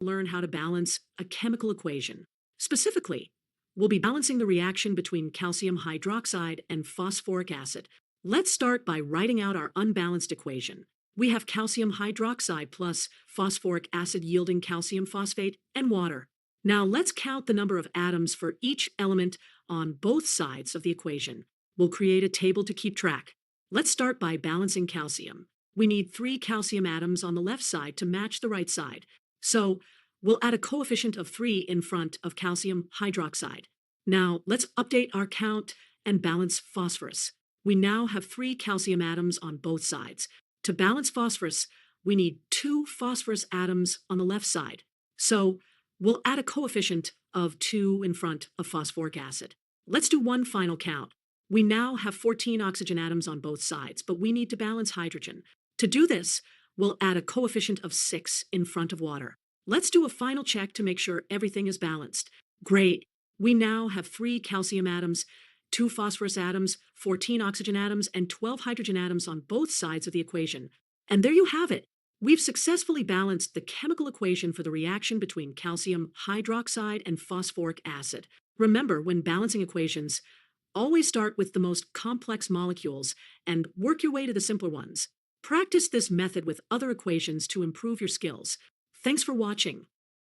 learn how to balance a chemical equation. Specifically, we'll be balancing the reaction between calcium hydroxide and phosphoric acid. Let's start by writing out our unbalanced equation. We have calcium hydroxide plus phosphoric acid yielding calcium phosphate and water. Now let's count the number of atoms for each element on both sides of the equation. We'll create a table to keep track. Let's start by balancing calcium. We need 3 calcium atoms on the left side to match the right side. So we'll add a coefficient of 3 in front of calcium hydroxide. Now let's update our count and balance phosphorus. We now have 3 calcium atoms on both sides. To balance phosphorus, we need 2 phosphorus atoms on the left side. So we'll add a coefficient of 2 in front of phosphoric acid. Let's do one final count. We now have 14 oxygen atoms on both sides, but we need to balance hydrogen. To do this, we'll add a coefficient of 6 in front of water. Let's do a final check to make sure everything is balanced. Great. We now have 3 calcium atoms, 2 phosphorus atoms, 14 oxygen atoms, and 12 hydrogen atoms on both sides of the equation. And there you have it. We've successfully balanced the chemical equation for the reaction between calcium hydroxide and phosphoric acid. Remember, when balancing equations, always start with the most complex molecules and work your way to the simpler ones. Practice this method with other equations to improve your skills. Thanks for watching.